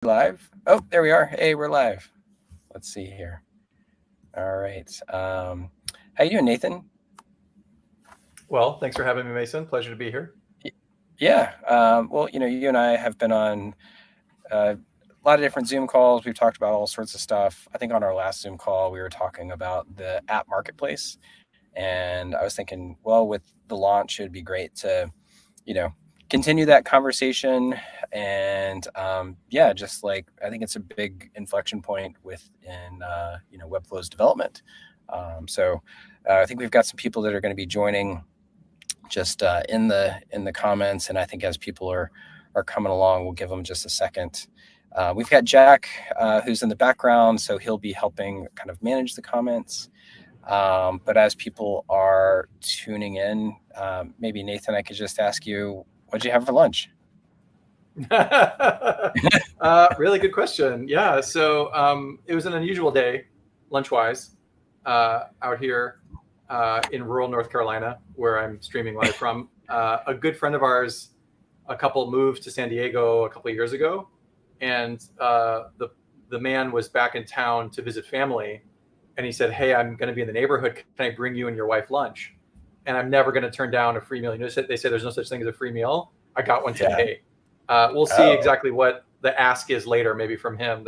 live? Oh, there we are. Hey, we're live. Let's see here. All right. How you doing, Nathan? Well, thanks for having me, Mason. Pleasure to be here. Y- Yeah. Well, you and I have been on a lot of different Zoom calls. We've talked about all sorts of stuff. I think on our last Zoom call, we were talking about the app marketplace, and I was thinking, well, with the launch, it'd be great to, you know, continue that conversation. And yeah, just like I think it's a big inflection point within Webflow's development. So I think we've got some people that are going to be joining just in the comments, and I think as people are coming along, we'll give them just a second. We've got Jack, who's in the background, so he'll be helping kind of manage the comments. But as people are tuning in, maybe Nathan, I could just ask you, what'd you have for lunch? Really good question. Yeah, so it was an unusual day, lunch-wise, out here in rural North Carolina, where I'm streaming live from. A good friend of ours, a couple moved to San Diego a couple of years ago, and the man was back in town to visit family, and he said, "Hey, I'm going to be in the neighborhood. Can I bring you and your wife lunch?" And I'm never going to turn down a free meal. They say there's no such thing as a free meal. I got one Yeah. today. We'll see Oh, exactly what the ask is later, maybe from him.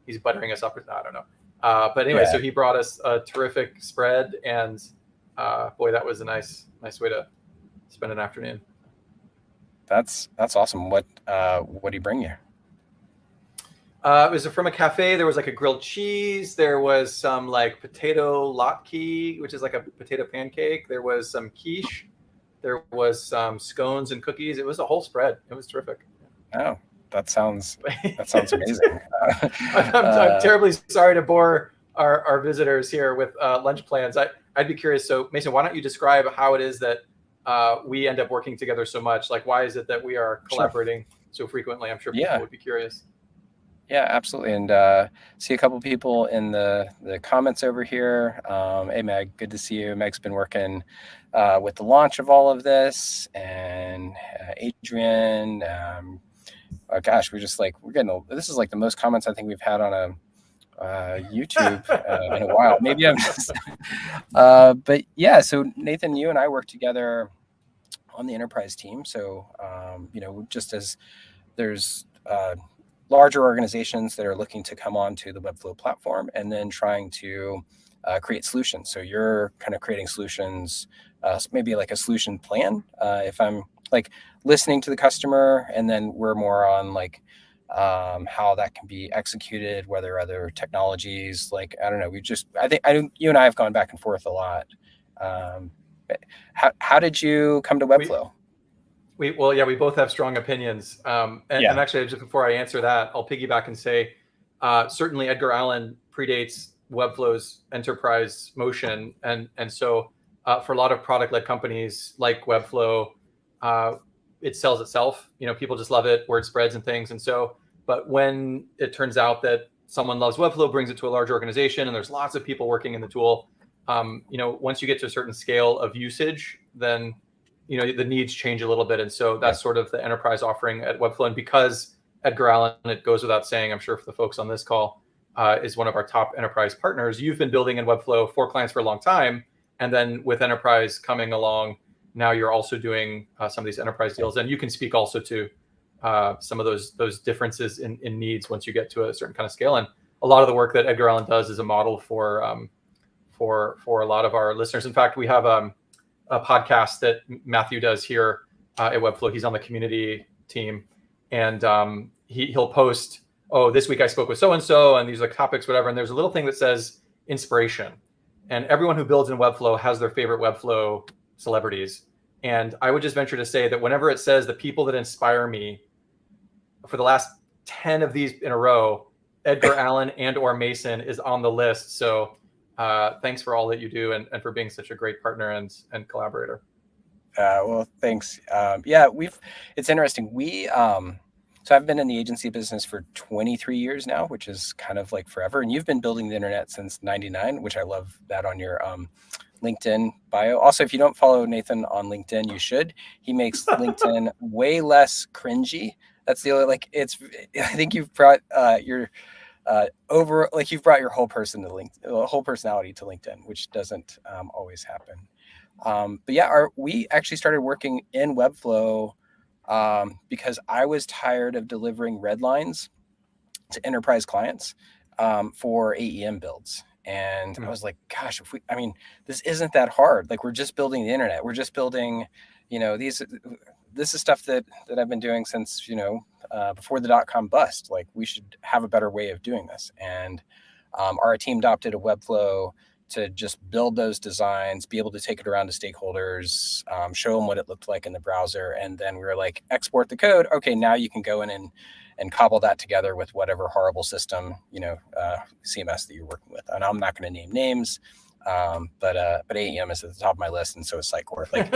He's buttering us up. I don't know. But anyway, yeah. so he brought us a terrific spread, and boy, that was a nice way to spend an afternoon. That's awesome. What do you bring you? It was from a cafe. There was like a grilled cheese. There was some like potato latke, which is like a potato pancake. There was some quiche. There was some scones and cookies. It was a whole spread. It was terrific. Oh, that sounds amazing. I'm terribly sorry to bore our visitors here with lunch plans. I'd be curious. So Mason, why don't you describe how it is that we end up working together so much? Like, why is it that we are Sure. collaborating so frequently? I'm sure people Yeah. would be curious. Yeah, absolutely. And see a couple people in the comments over here. Hey, Meg, good to see you. Meg's been working with the launch of all of this, and Adrian. Oh gosh, we're getting this is like the most comments I think we've had on a YouTube in a while. Maybe I'm just, but yeah. So Nathan, you and I work together on the enterprise team. So just as there's larger organizations that are looking to come onto the Webflow platform and then trying to create solutions. So you're kind of creating solutions, maybe like a solution plan. If I'm like listening to the customer, and then we're more on like how that can be executed, whether other technologies, like I don't know. I think you and I have gone back and forth a lot. Um, how did you come to We Webflow? well, yeah, we both have strong opinions. And Yeah, actually, just before I answer that, I'll piggyback and say, certainly Edgar Allan predates Webflow's enterprise motion, and so for a lot of product-led companies like Webflow, uh, it sells itself. People just love it, word spreads and things. And so, but when it turns out that someone loves Webflow, brings it to a large organization, and there's lots of people working in the tool, once you get to a certain scale of usage, then the needs change a little bit. And so yeah, that's sort of the enterprise offering at Webflow. And because Edgar Allan, it goes without saying, I'm sure for the folks on this call, is one of our top enterprise partners. You've been building in Webflow for clients for a long time, and then with enterprise coming along, now you're also doing some of these enterprise deals. And you can speak also to some of those differences in needs once you get to a certain kind of scale. And a lot of the work that Edgar Allan does is a model for a lot of our listeners. In fact, we have a podcast that Matthew does here at Webflow. He's on the community team, and he'll post, "Oh, this week I spoke with so and so, and these are topics, whatever." And there's a little thing that says inspiration, and everyone who builds in Webflow has their favorite Webflow celebrities. And I would just venture to say that whenever it says the people that inspire me, for the last 10 of these in a row, Edgar Allan and/or Mason is on the list. So thanks for all that you do, and for being such a great partner and collaborator. well, thanks. Yeah, it's interesting. So I've been in the agency business for 23 years now, which is kind of like forever. And you've been building the internet since 99, which I love that on your LinkedIn bio. Also, if you don't follow Nathan on LinkedIn, you should. He makes LinkedIn way less cringy That's the only, like, I think you've brought your you've brought your whole whole personality to LinkedIn, which doesn't always happen. But yeah, we actually started working in Webflow because I was tired of delivering red lines to enterprise clients for AEM builds. And I was like, gosh, this isn't that hard. Like, we're just building the internet. We're just building, this is stuff that I've been doing since, before the .com bust. Like, we should have a better way of doing this. And our team adopted a Webflow to just build those designs, be able to take it around to stakeholders, show them what it looked like in the browser. And then we were like, export the code. Okay, now you can go in and cobble that together with whatever horrible system, CMS that you're working with. And I'm not going to name names, but AEM is at the top of my list, and so is Sitecore. Like,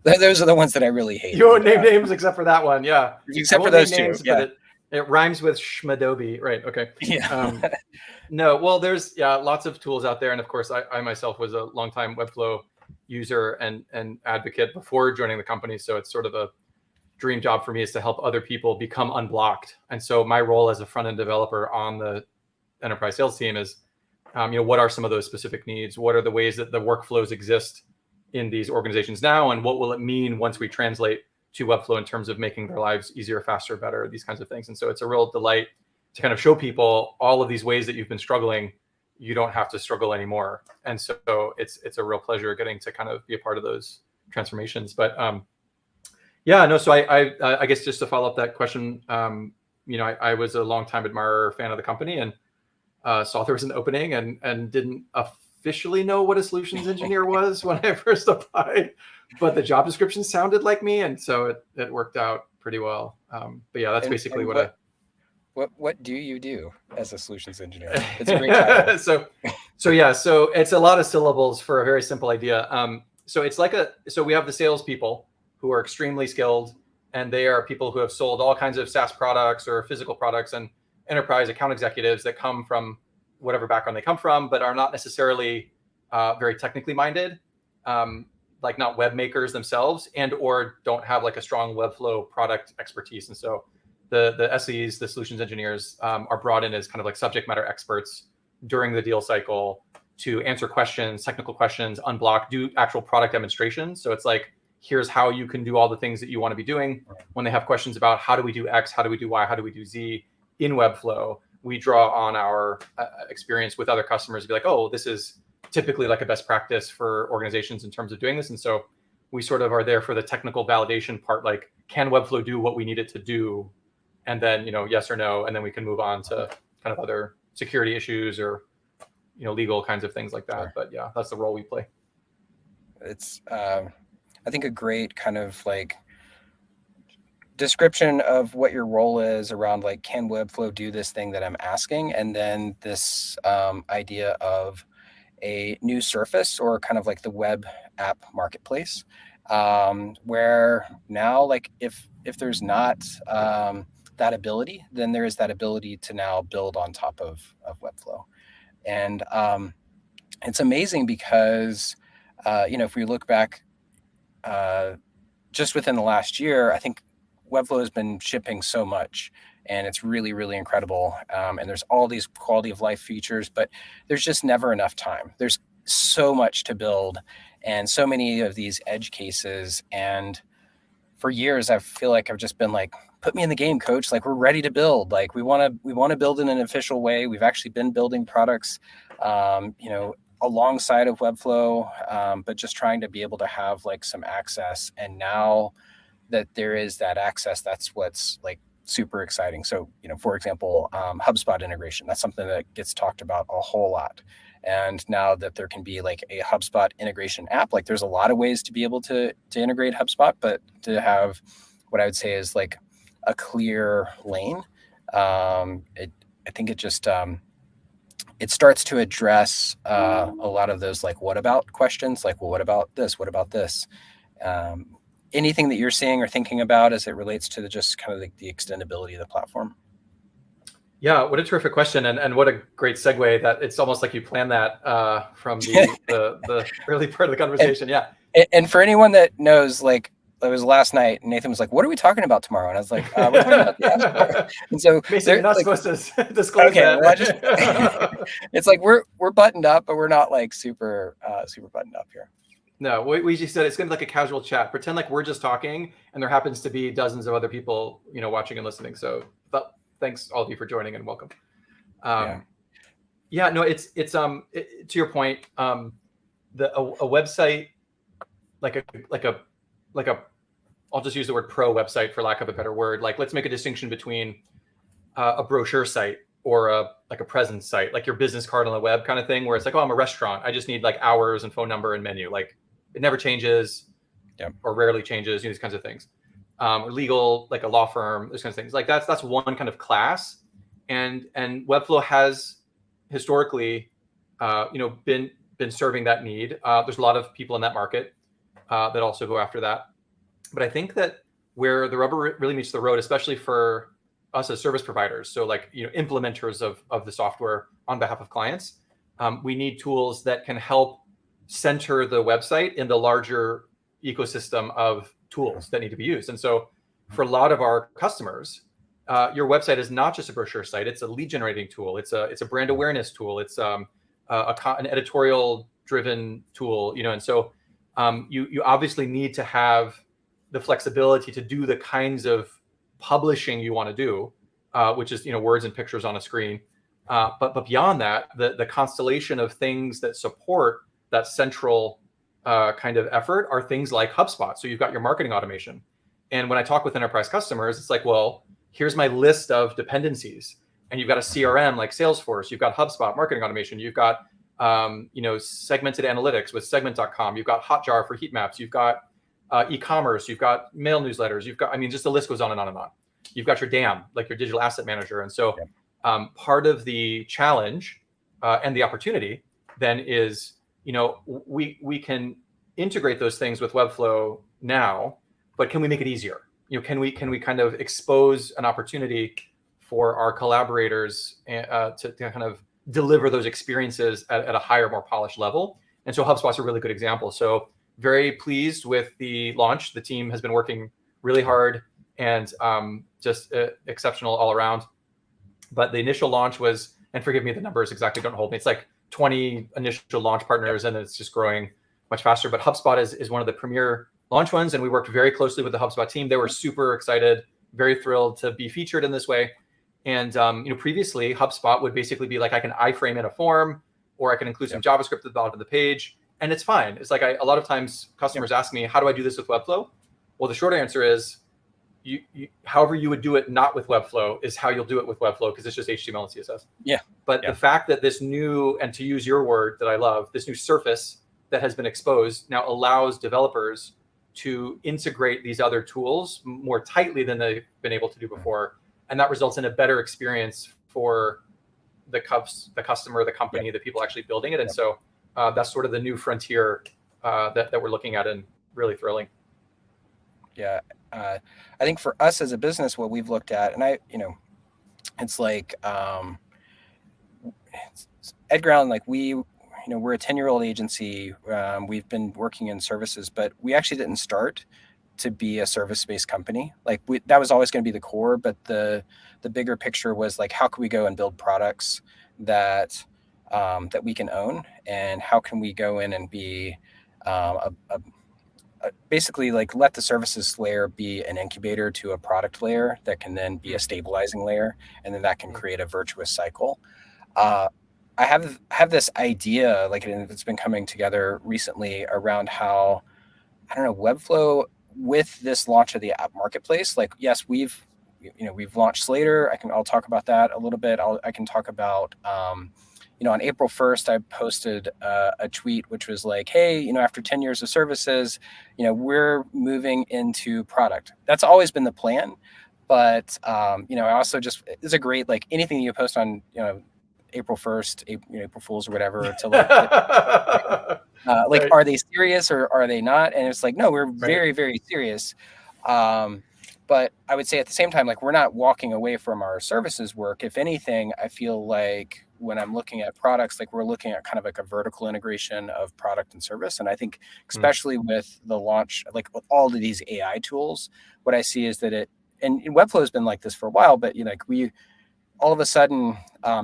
those are the ones that I really hate. You won't name names except for that one, yeah. Except for those two, yeah. But it rhymes with Schmadobe, right? Okay. Yeah. No, well, there's lots of tools out there, and of course, I myself was a longtime Webflow user and advocate before joining the company, so it's sort of a dream job for me is to help other people become unblocked. And so my role as a front-end developer on the enterprise sales team is, what are some of those specific needs? What are the ways that the workflows exist in these organizations now? And what will it mean once we translate to Webflow in terms of making their lives easier, faster, better, these kinds of things. And so it's a real delight to kind of show people all of these ways that you've been struggling. You don't have to struggle anymore. And so it's a real pleasure getting to kind of be a part of those transformations. But so I guess just to follow up that question, I was a longtime admirer, fan of the company, and saw there was an opening and didn't officially know what a solutions engineer was when I first applied, but the job description sounded like me, and so it worked out pretty well. But yeah, that's basically what do you do as a solutions engineer? It's a great title. so it's a lot of syllables for a very simple idea. So we have the salespeople who are extremely skilled, and they are people who have sold all kinds of SaaS products or physical products, and enterprise account executives that come from whatever background they come from, but are not necessarily very technically minded, like not web makers themselves, and or don't have like a strong Webflow product expertise. And so the SEs, the solutions engineers, are brought in as kind of like subject matter experts during the deal cycle to answer questions, technical questions, unblock, do actual product demonstrations. So it's like, here's how you can do all the things that you want to be doing. When they have questions about how do we do X, how do we do Y, how do we do Z in Webflow, we draw on our experience with other customers to be like, oh, this is typically like a best practice for organizations in terms of doing this. And so we sort of are there for the technical validation part, like, can Webflow do what we need it to do? And then, yes or no, and then we can move on to kind of other security issues or, legal kinds of things like that. Sure. But yeah, that's the role we play. It's, I think, a great kind of like description of what your role is around, like, can Webflow do this thing that I'm asking? And then this idea of a new surface, or kind of like the web app marketplace, where now, like, if there's not that ability, then there is that ability to now build on top of Webflow. And it's amazing because, if we look back just within the last year, I think Webflow has been shipping so much, and it's really, really incredible. And there's all these quality of life features, but there's just never enough time. There's so much to build and so many of these edge cases. And for years, I feel like I've just been like, put me in the game, coach. Like, we're ready to build. Like, we want to build in an official way. We've actually been building products, alongside of Webflow, but just trying to be able to have like some access. And now that there is that access, that's what's like super exciting. So, for example, HubSpot integration, that's something that gets talked about a whole lot. And now that there can be like a HubSpot integration app, like, there's a lot of ways to be able to integrate HubSpot, but to have what I would say is like a clear lane, I think it just, it starts to address a lot of those like what about questions, like, well, what about this? What about this? Anything that you're seeing or thinking about as it relates to just kind of the extendability of the platform? Yeah, what a terrific question, and what a great segue that it's almost like you planned that from the early part of the conversation. And for anyone that knows, like, was last night, and Nathan was like, "What are we talking about tomorrow?" And I was like, "We're talking about the App Store." And so Mason, you're not like, supposed to disclose okay, that. well, I just it's like we're buttoned up, but we're not like super buttoned up here. No, we just said it's gonna be like a casual chat. Pretend like we're just talking, and there happens to be dozens of other people, watching and listening. So, but thanks all of you for joining and welcome. Yeah, no, it's to your point. A website like a I'll just use the word pro website for lack of a better word. Like, let's make a distinction between a brochure site or a presence site, like your business card on the web kind of thing, where it's like, oh, I'm a restaurant. I just need like hours and phone number and menu. Like, it never changes, or rarely changes. These kinds of things. Legal, like a law firm, those kinds of things. Like that's one kind of class, and Webflow has historically, been serving that need. There's a lot of people in that market that also go after that. But I think that where the rubber really meets the road, especially for us as service providers, so like implementers of the software on behalf of clients, we need tools that can help center the website in the larger ecosystem of tools that need to be used. And so for a lot of our customers, your website is not just a brochure site, it's a lead generating tool, it's a brand awareness tool, it's an editorial driven tool, and so you obviously need to have the flexibility to do the kinds of publishing you want to do, which is words and pictures on a screen. But beyond that, the constellation of things that support that central kind of effort are things like HubSpot. So you've got your marketing automation. And when I talk with enterprise customers, it's like, well, here's my list of dependencies. And you've got a CRM like Salesforce, you've got HubSpot, marketing automation, you've got segmented analytics with segment.com, you've got Hotjar for heat maps, you've got e-commerce, you've got mail newsletters, you've got, just the list goes on and on and on. You've got your DAM, like your digital asset manager. And so part of the challenge and the opportunity then is, we can integrate those things with Webflow now, but can we make it easier? Can we kind of expose an opportunity for our collaborators to kind of deliver those experiences at a higher, more polished level? And so HubSpot's a really good example. So very pleased with the launch. The team has been working really hard and just exceptional all around. But the initial launch was, and forgive me, the numbers exactly don't hold me, it's like 20 initial launch partners, and it's just growing much faster. But HubSpot is one of the premier launch ones, and we worked very closely with the HubSpot team. They were super excited, very thrilled to be featured in this way. And previously, HubSpot would basically be like, I can iframe in a form, or I can include some JavaScript at the bottom of the page, and it's fine. It's like a lot of times customers ask me, how do I do this with Webflow? Well, the short answer is, you however you would do it not with Webflow is how you'll do it with Webflow, because it's just HTML and CSS. But the fact that this new, and to use your word that I love, this new surface that has been exposed now allows developers to integrate these other tools more tightly than they've been able to do before. And that results in a better experience for the customer, the company, the people actually building it. And so that's sort of the new frontier that we're looking at, and really thrilling. Yeah. I think for us as a business, what we've looked at, and it's like Edgar Allan, like we're a 10-year-old agency. We've been working in services, but we actually didn't start to be a service-based company. Like that was always going to be the core, but the bigger picture was like, how can we go and build products that we can own, and how can we go in and be basically like let the services layer be an incubator to a product layer that can then be a stabilizing layer, and then that can create a virtuous cycle. I have this idea, like it's been coming together recently, around how, I don't know, Webflow with this launch of the app marketplace, like, yes, we've launched Slater. I'll talk about that a little bit. I can talk about, on April 1st, I posted a tweet, which was like, hey, after 10 years of services, we're moving into product. That's always been the plan. But, I also just, it's a great, like anything you post on, April 1st, April Fools or whatever, to like, are they serious or are they not? And it's like, no, we're very, very serious. But I would say at the same time, like, we're not walking away from our services work. If anything, I feel like when I'm looking at products, like we're looking at kind of like a vertical integration of product and service. And I think especially with the launch, like with all of these AI tools, what I see is that and Webflow has been like this for a while, but like we all of a sudden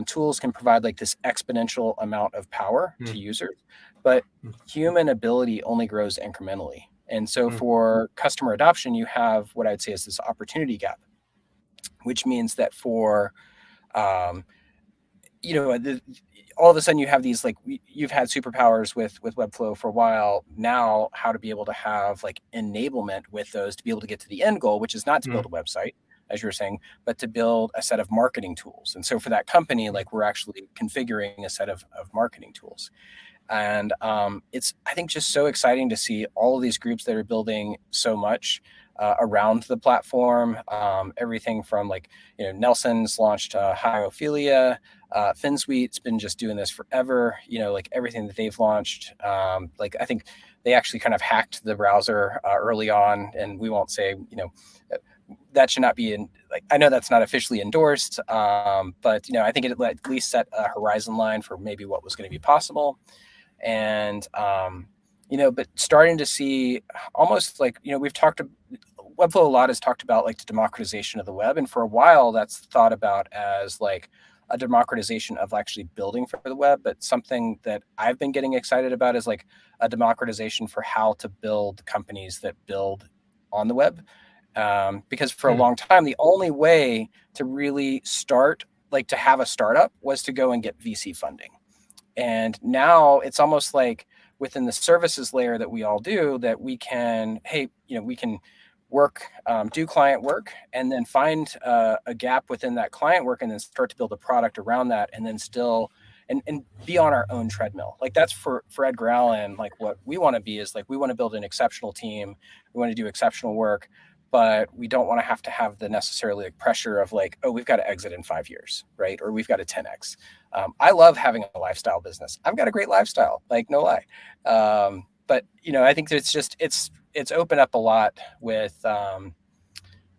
tools can provide like this exponential amount of power to users, but human ability only grows incrementally. And so for customer adoption, you have what I'd say is this opportunity gap, which means that for um, all of a sudden you have these like you've had superpowers with Webflow for a while now. How to be able to have like enablement with those to be able to get to the end goal, which is not to build a website, as you were saying, but to build a set of marketing tools. And so for that company, like we're actually configuring a set of marketing tools. And it's, I think, just so exciting to see all of these groups that are building so much around the platform. Everything from like, Nelson's launched Hyophilia, FinSuite's been just doing this forever. Like everything that they've launched. Like I think they actually kind of hacked the browser early on, and we won't say, that should not be in, like, I know that's not officially endorsed, but I think it at least set a horizon line for maybe what was going to be possible. And but starting to see almost like, we've talked, Webflow a lot has talked about like the democratization of the web, and for a while that's thought about as like a democratization of actually building for the web. But something that I've been getting excited about is like a democratization for how to build companies that build on the web. Because for a long time, the only way to really start, like to have a startup, was to go and get VC funding. And now it's almost like within the services layer that we all do, that we can, we can work, do client work, and then find a gap within that client work, and then start to build a product around that, and then still and be on our own treadmill. Like that's for Edgar Allen, like what we want to be is like, we want to build an exceptional team. We want to do exceptional work, but we don't want to have the necessarily like pressure of like, oh, we've got to exit in 5 years, right? Or we've got to 10x. I love having a lifestyle business. I've got a great lifestyle, like no lie. But I think it's opened up a lot with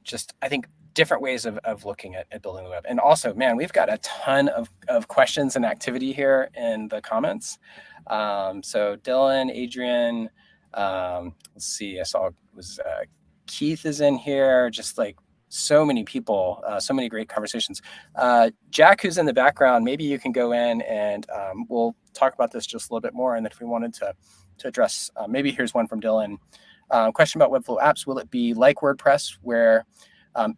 just, I think, different ways of looking at building the web. And also, man, we've got a ton of questions and activity here in the comments. So Dylan, Adrian, let's see, I saw it was Keith is in here, just like so many people, so many great conversations. Jack, who's in the background, maybe you can go in and we'll talk about this just a little bit more. And then if we wanted to address, maybe here's one from Dylan. Question about WebflowApps: will it be like WordPress where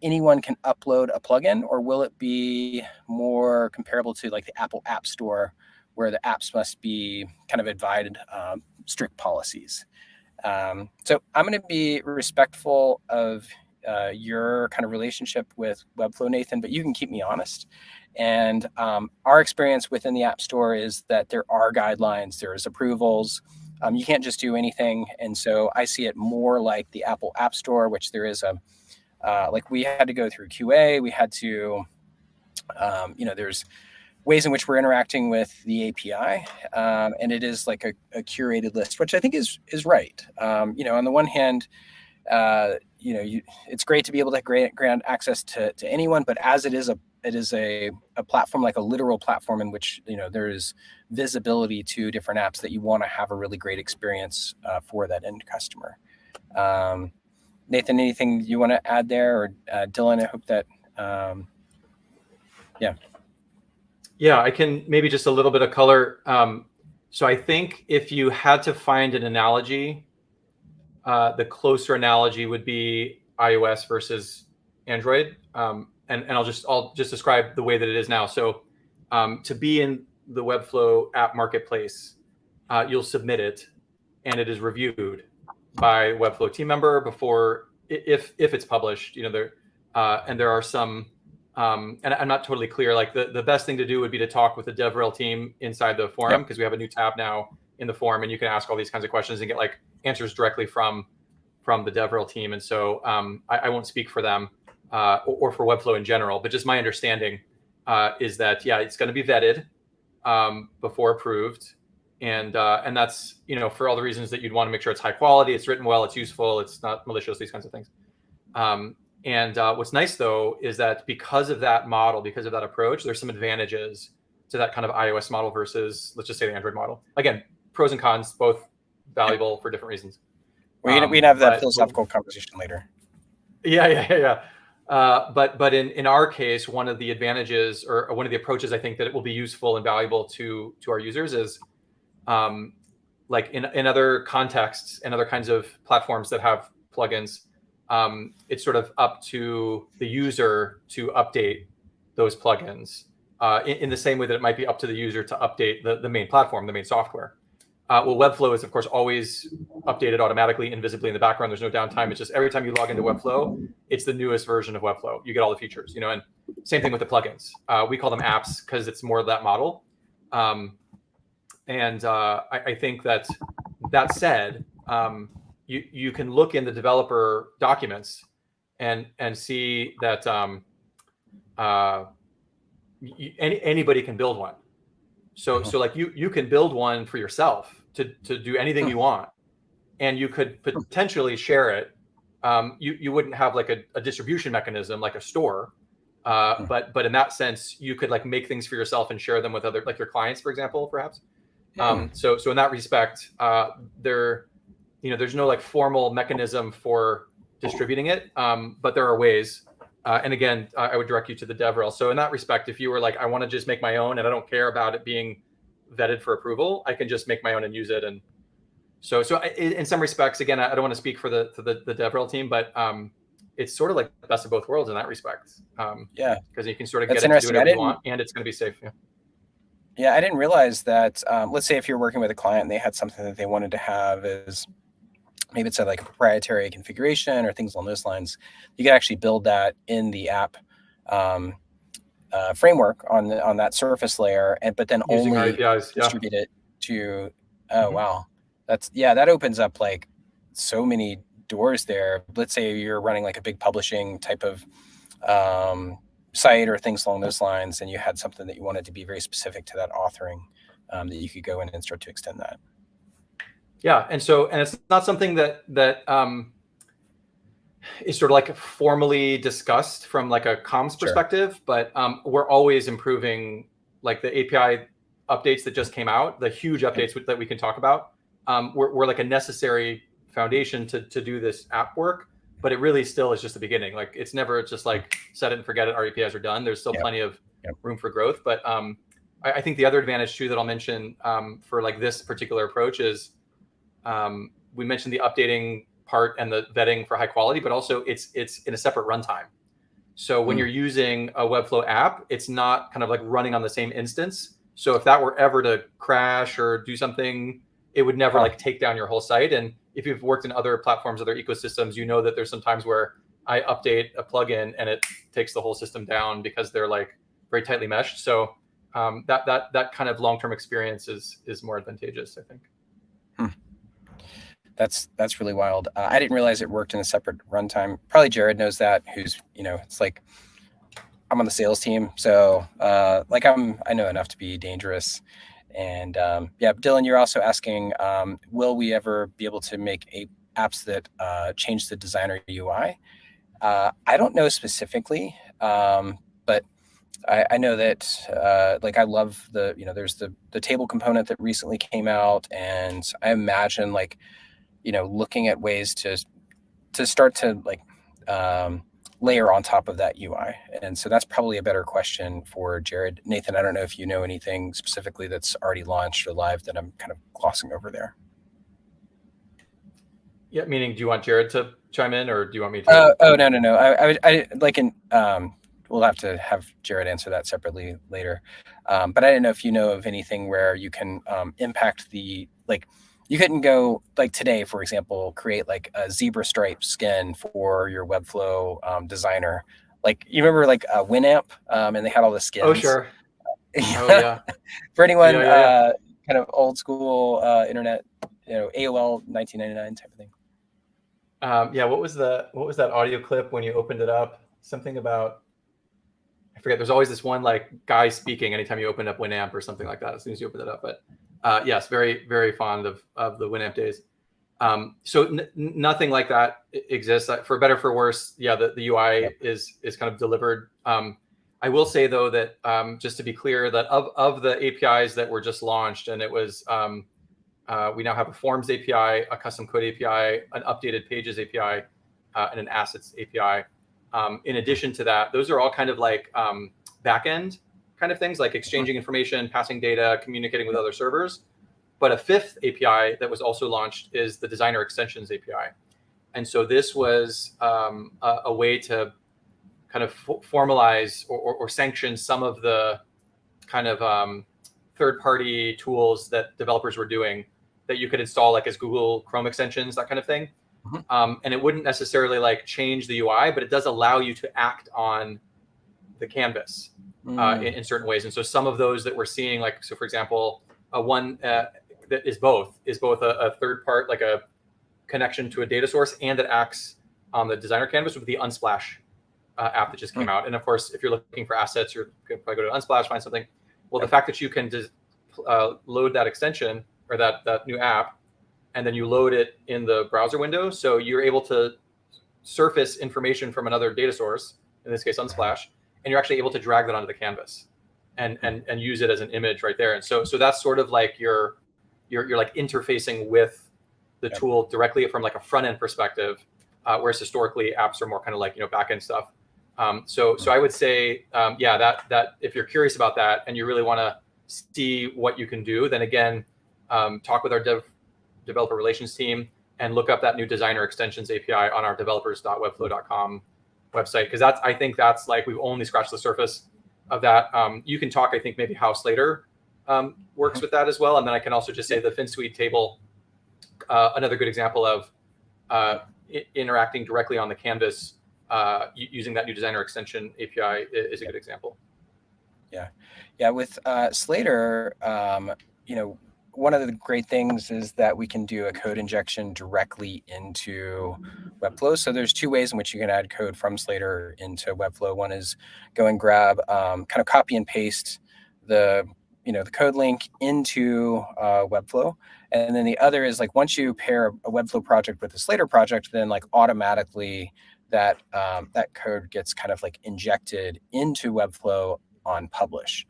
anyone can upload a plugin, or will it be more comparable to like the Apple App Store, where the apps must be kind of abide strict policies? So I'm going to be respectful of your kind of relationship with Webflow, Nathan, but you can keep me honest. And our experience within the App Store is that there are guidelines, there's approvals. You can't just do anything. And so I see it more like the Apple App Store, which there is like we had to go through QA. We had to, there's ways in which we're interacting with the API, and it is like a curated list, which I think is right. On the one hand, it's great to be able to grant access to anyone, but as it is a platform, like a literal platform in which there is visibility to different apps, that you want to have a really great experience for that end customer. Nathan, anything you want to add there, or Dylan? I hope that Yeah, I can maybe just a little bit of color. So I think if you had to find an analogy, the closer analogy would be iOS versus Android. And I'll just describe the way that it is now. So to be in the Webflow app marketplace, you'll submit it, and it is reviewed by Webflow team member before, if it's published. There and there are some. And I'm not totally clear. Like the best thing to do would be to talk with the DevRel team inside the forum, because we have a new tab now in the forum, and you can ask all these kinds of questions and get like answers directly from the DevRel team. And so I won't speak for them or for Webflow in general, but just my understanding is that it's going to be vetted before approved, and that's for all the reasons that you'd want to make sure it's high quality, it's written well, it's useful, it's not malicious, these kinds of things. And what's nice, though, is that because of that model, because of that approach, there's some advantages that kind of iOS model versus, let's just say, the Android model. Again, pros and cons, both valuable for different reasons. We can have that philosophical conversation later. Yeah. But in our case, one of the advantages, or one of the approaches I think that it will be useful and valuable to our users is, like in other contexts and other kinds of platforms that have plugins, it's sort of up to the user to update those plugins in the same way that it might be up to the user to update the main platform, the main software. Well, Webflow is, of course, always updated automatically, invisibly in the background. There's no downtime. It's just every time you log into Webflow, it's the newest version of Webflow. You get all the features, and same thing with the plugins. We call them apps because it's more of that model. I think that said, you can look in the developer documents and see that anybody can build one. So like you can build one for yourself to do anything you want, and you could potentially share it. You wouldn't have like a distribution mechanism like a store, but in that sense, you could like make things for yourself and share them with other, like your clients, for example, perhaps. So in that respect, there's no like formal mechanism for distributing it, but there are ways. And again, I would direct you to the DevRel. So in that respect, if you were like, I want to just make my own and I don't care about it being vetted for approval, I can just make my own and use it. And so in some respects, again, I don't want to speak for the DevRel team, but it's sort of like the best of both worlds in that respect. Because you can sort of get it to do whatever you want, and it's going to be safe. Yeah, I didn't realize that. Let's say if you're working with a client and they had something that they wanted to have is maybe it's like a proprietary configuration or things along those lines, you can actually build that in the app framework on that surface layer, but then using only APIs, distribute it to. Wow, that opens up like so many doors there. Let's say you're running like a big publishing type of site or things along those lines, and you had something that you wanted to be very specific to that authoring, that you could go in and start to extend that. Yeah, and it's not something that is sort of like formally discussed from like a comms perspective, but we're always improving, like the API updates that just came out, the huge updates that we can talk about. We're like a necessary foundation to do this app work, but it really still is just the beginning. Like it's never just like set it and forget it, our APIs are done. There's still plenty of room for growth. But I think the other advantage too that I'll mention for like this particular approach is, we mentioned the updating part and the vetting for high quality, but also it's in a separate runtime. So when you're using a Webflow app, it's not kind of like running on the same instance. So if that were ever to crash or do something, it would never like take down your whole site. And if you've worked in other platforms, other ecosystems, you know that there's some times where I update a plugin and it takes the whole system down because they're like very tightly meshed. So that kind of long-term experience is more advantageous, I think. That's really wild. I didn't realize it worked in a separate runtime. Probably Jared knows that, who's, it's like I'm on the sales team. So like I know enough to be dangerous. And Dylan, you're also asking, will we ever be able to make apps that change the designer UI? I don't know specifically, but I know that like I love there's the table component that recently came out, and I imagine like, looking at ways to start to like layer on top of that UI. And so that's probably a better question for Jared. Nathan, I don't know if you know anything specifically that's already launched or live that I'm kind of glossing over there. Yeah, meaning, do you want Jared to chime in, or do you want me to? No. I like we'll have to have Jared answer that separately later. But I didn't know if you know of anything where you can impact you couldn't go like today, for example, create like a zebra stripe skin for your Webflow designer. Like you remember like Winamp, and they had all the skins. Oh, sure. Oh, yeah. For anyone kind of old school internet, AOL 1999 type of thing. What was that audio clip when you opened it up? Something about, I forget. There's always this one like guy speaking anytime you open up Winamp or something like that. As soon as you open it up, but yes, very very fond of the Winamp days. So nothing like that exists. For better for worse, the UI is kind of delivered. I will say though that just to be clear, that of the APIs that were just launched, and it was we now have a Forms API, a custom code API, an updated Pages API, and an Assets API. In addition to that, those are all kind of like backend kind of things, like exchanging information, passing data, communicating with other servers. But a fifth API that was also launched is the Designer Extensions API. And so this was a way to kind of formalize or sanction some of the kind of third-party tools that developers were doing that you could install like as Google Chrome extensions, that kind of thing. And it wouldn't necessarily like change the UI, but it does allow you to act on the canvas in certain ways. And so some of those that we're seeing, like, so for example, one that is both a third part, like a connection to a data source, and that acts on the designer canvas with the Unsplash app that just came out. And of course, if you're looking for assets, you're going to probably go to Unsplash, find something. Well, the fact that you can just load that extension or that new app, and then you load it in the browser window, so you're able to surface information from another data source, in this case Unsplash, and you're actually able to drag that onto the canvas and use it as an image right there. And so that's sort of like you're like interfacing with the tool directly from like a front end perspective, whereas historically apps are more kind of like, back end stuff. So I would say, that if you're curious about that and you really want to see what you can do, then again, talk with our developer relations team and look up that new Designer Extensions API on our developers.webflow.com website, because I think that's like, we've only scratched the surface of that. You can talk, I think, maybe how Slater works with that as well. And then I can also just say the FinSuite table, another good example of interacting directly on the canvas using that new Designer Extension API is a good example. Yeah. With Slater, one of the great things is that we can do a code injection directly into Webflow. So there's two ways in which you can add code from Slater into Webflow. One is go and grab, kind of copy and paste the code link into Webflow. And then the other is like, once you pair a Webflow project with a Slater project, then like automatically that code gets kind of like injected into Webflow on publish.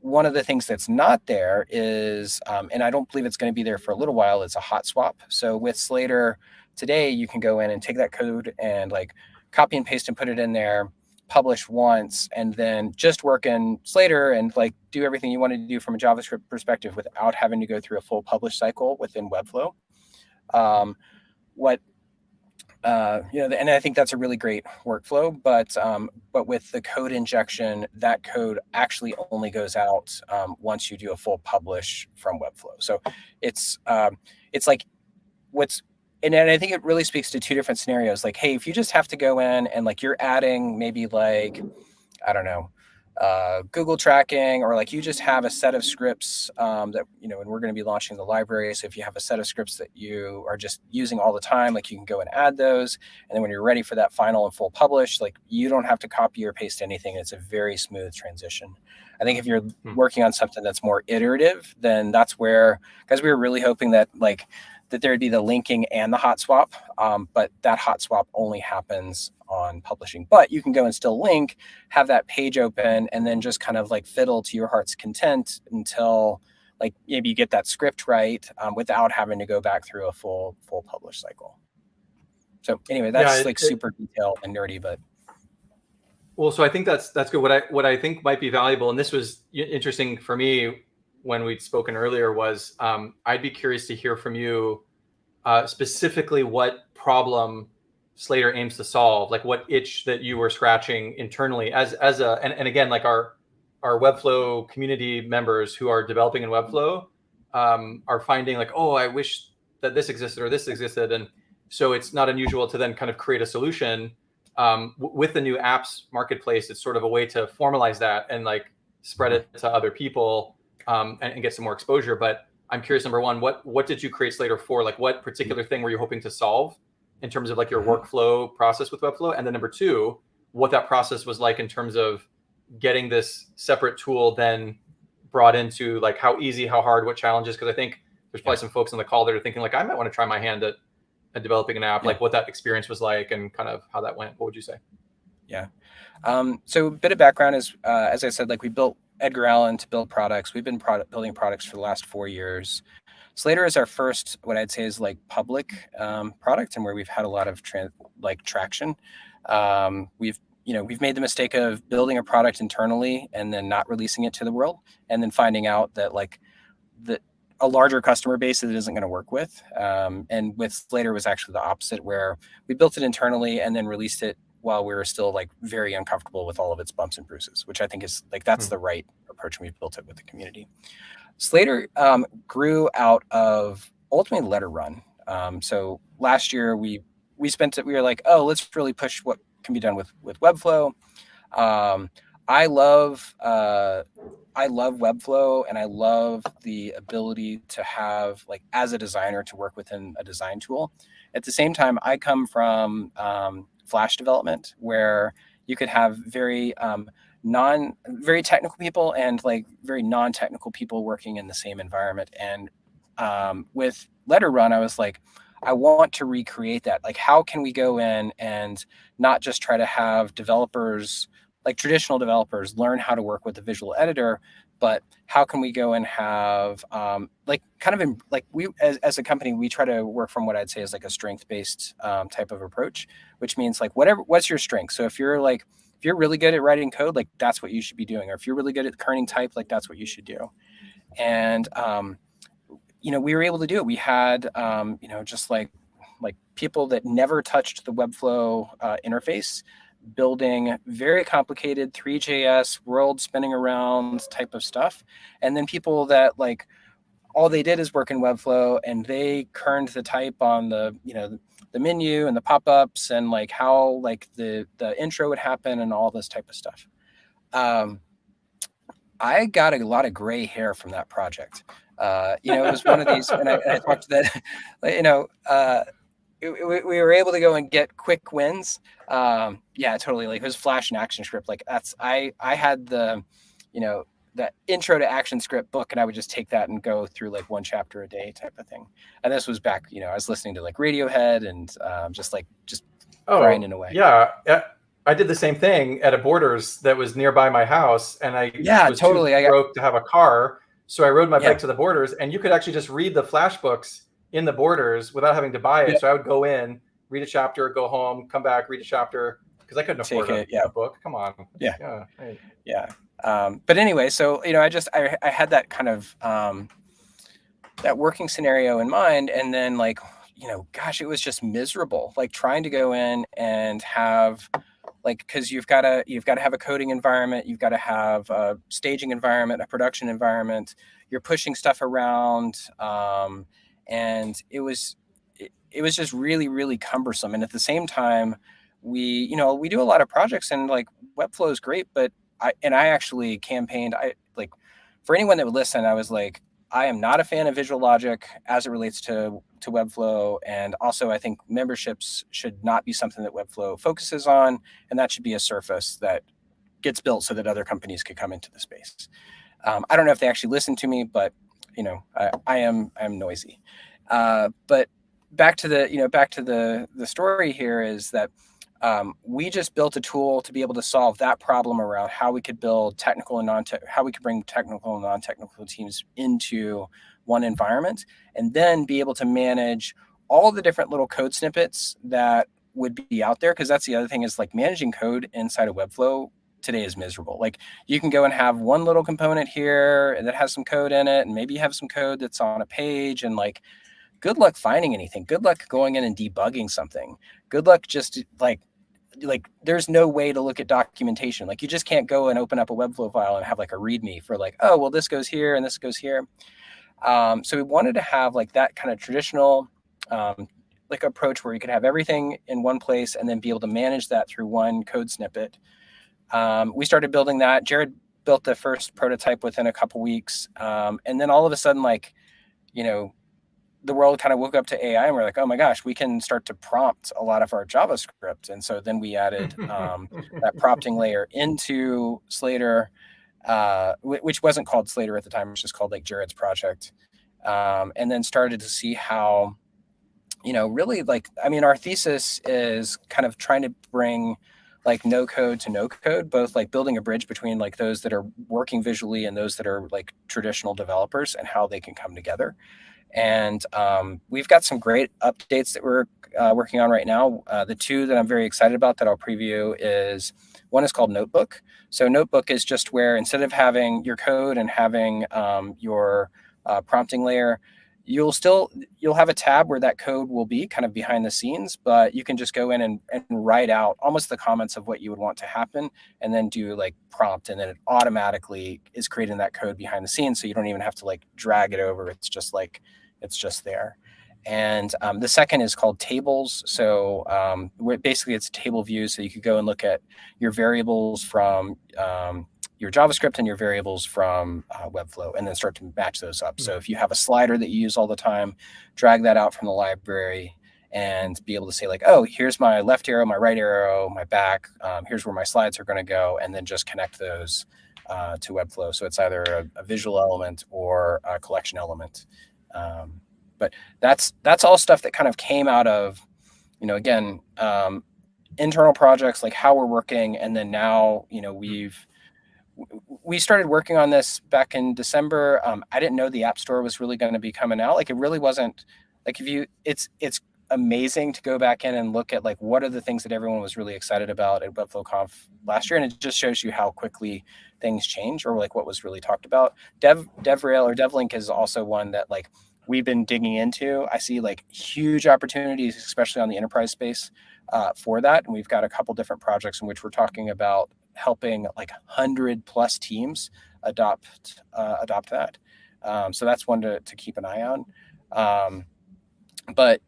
One of the things that's not there is, and I don't believe it's going to be there for a little while, it's a hot swap. So with Slater today, you can go in and take that code and like copy and paste and put it in there, publish once, and then just work in Slater and like do everything you want to do from a JavaScript perspective without having to go through a full publish cycle within Webflow. And I think that's a really great workflow, but with the code injection, that code actually only goes out once you do a full publish from Webflow. So it's like and I think it really speaks to two different scenarios. Like, hey, if you just have to go in and like you're adding maybe like, I don't know, Google tracking, or like you just have a set of scripts that, and we're going to be launching the library. So if you have a set of scripts that you are just using all the time, like you can go and add those. And then when you're ready for that final and full publish, like you don't have to copy or paste anything. It's a very smooth transition. I think if you're working on something that's more iterative, then that's where, because we were really hoping that there'd be the linking and the hot swap, but that hot swap only happens on publishing. But you can go and still link, have that page open, and then just kind of like fiddle to your heart's content until like maybe you get that script right without having to go back through a full publish cycle. So anyway, that's super detailed and nerdy, but. Well, so I think that's good. What I think might be valuable, and this was interesting for me when we'd spoken earlier, was I'd be curious to hear from you specifically what problem Slater aims to solve, like what itch that you were scratching internally and again, like our Webflow community members who are developing in Webflow are finding like, oh, I wish that this existed or this existed. And so it's not unusual to then kind of create a solution with the new apps marketplace. It's sort of a way to formalize that and like spread it to other people and get some more exposure. But I'm curious, number one, what did you create Slater for? Like what particular thing were you hoping to solve in terms of like your workflow process with Webflow? And then number two, what that process was like in terms of getting this separate tool then brought into like how easy, how hard, what challenges? Because I think there's probably some folks on the call that are thinking like, I might want to try my hand at developing an app, like what that experience was like and kind of how that went. What would you say? Yeah. So a bit of background is, as I said, like we built Edgar Allan to build products. We've been building products for the last 4 years. Slater is our first, what I'd say is like public product, and where we've had a lot of traction. We've made the mistake of building a product internally and then not releasing it to the world, and then finding out that like the a larger customer base that it isn't going to work with. And with Slater was actually the opposite, where we built it internally and then released it while we were still like very uncomfortable with all of its bumps and bruises, which I think is like that's the right approach when we've built it with the community. Slater grew out of ultimately Letter Run. So last year we spent it. We were like, oh, let's really push what can be done with Webflow. Um, I love I love Webflow, and I love the ability to have like as a designer to work within a design tool. At the same time, I come from Flash development, where you could have very technical people and like very non-technical people working in the same environment. And with Letter Run, I was like, I want to recreate that. Like, how can we go in and not just try to have developers, like traditional developers, learn how to work with the visual editor, but how can we go and have like kind of like we as a company, we try to work from what I'd say is like a strength-based type of approach, which means like what's your strength. So if you're really good at writing code, like that's what you should be doing. Or if you're really good at kerning type, like that's what you should do. And we were able to do it. We had just like people that never touched the Webflow interface, building very complicated 3JS world spinning around type of stuff, and then people that like all they did is work in Webflow, and they kerned the type on the menu and the pop-ups, and like how like the intro would happen and all this type of stuff. I got a lot of gray hair from that project. It was one of these, and I talked to that, we were able to go and get quick wins. Yeah, totally. Like it was Flash and ActionScript. Like I had that intro to ActionScript book, and I would just take that and go through like one chapter a day type of thing. And this was back, I was listening to like Radiohead and just grinding away. Yeah. I did the same thing at a Borders that was nearby my house, and I was totally too broke to have a car, so I rode my bike to the Borders, and you could actually just read the Flash books in the Borders without having to buy it. Yep. So I would go in, read a chapter, go home, come back, read a chapter, because I couldn't afford a book. Come on. Yeah. But anyway, so I had that kind of that working scenario in mind, and then like gosh, it was just miserable. Like trying to go in and have because you've got to have a coding environment, you've got to have a staging environment, a production environment. You're pushing stuff around, and it was just really, really cumbersome. And at the same time, we do a lot of projects, and like Webflow is great, but I actually campaigned. For anyone that would listen, I was like, I am not a fan of Visual Logic as it relates to Webflow, and also I think memberships should not be something that Webflow focuses on, and that should be a surface that gets built so that other companies could come into the space. I don't know if they actually listen to me, but I am noisy. But back to the story here is that we just built a tool to be able to solve that problem around how we could build technical and how we could bring technical and non-technical teams into one environment, and then be able to manage all the different little code snippets that would be out there. Because that's the other thing, is like managing code inside of Webflow today is miserable. Like you can go and have one little component here that has some code in it, and maybe you have some code that's on a page, and like good luck finding anything. Good luck going in and debugging something. Good luck just like there's no way to look at documentation. Like you just can't go and open up a Webflow file and have like a README for like, oh, well, this goes here and this goes here. So we wanted to have like that kind of traditional like approach where you could have everything in one place and then be able to manage that through one code snippet. We started building that. Jared built the first prototype within a couple weeks. And then all of a sudden, like, the world kind of woke up to AI, and we're like, oh my gosh, we can start to prompt a lot of our JavaScript. And so then we added that prompting layer into Slater, which wasn't called Slater at the time. It was just called like Jared's project. And then started to see how, really like, I mean, our thesis is kind of trying to bring like no code to no code, both like building a bridge between like those that are working visually and those that are like traditional developers, and how they can come together. And we've got some great updates that we're working on right now. The two that I'm very excited about that I'll preview is, one is called Notebook. So Notebook is just where, instead of having your code and having your prompting layer, you'll have a tab where that code will be kind of behind the scenes, but you can just go in and write out almost the comments of what you would want to happen, and then do like prompt, and then it automatically is creating that code behind the scenes, so you don't even have to like drag it over. It's just there. And the second is called tables. So basically it's a table view, so you could go and look at your variables from your JavaScript and your variables from Webflow, and then start to match those up. So if you have a slider that you use all the time, drag that out from the library and be able to say like, oh, here's my left arrow, my right arrow, my back, here's where my slides are going to go, and then just connect those to Webflow. So it's either a visual element or a collection element. But that's all stuff that kind of came out of, again, internal projects, like how we're working. And then now, we started working on this back in December. I didn't know the App Store was really going to be coming out. Like, it really wasn't like, it's amazing to go back in and look at like, what are the things that everyone was really excited about at WebflowConf last year. And it just shows you how quickly things change, or like what was really talked about. DevRail or DevLink is also one that like we've been digging into. I see like huge opportunities, especially on the enterprise space for that. And we've got a couple different projects in which we're talking about helping like 100+ teams adopt that. So that's one to keep an eye on. But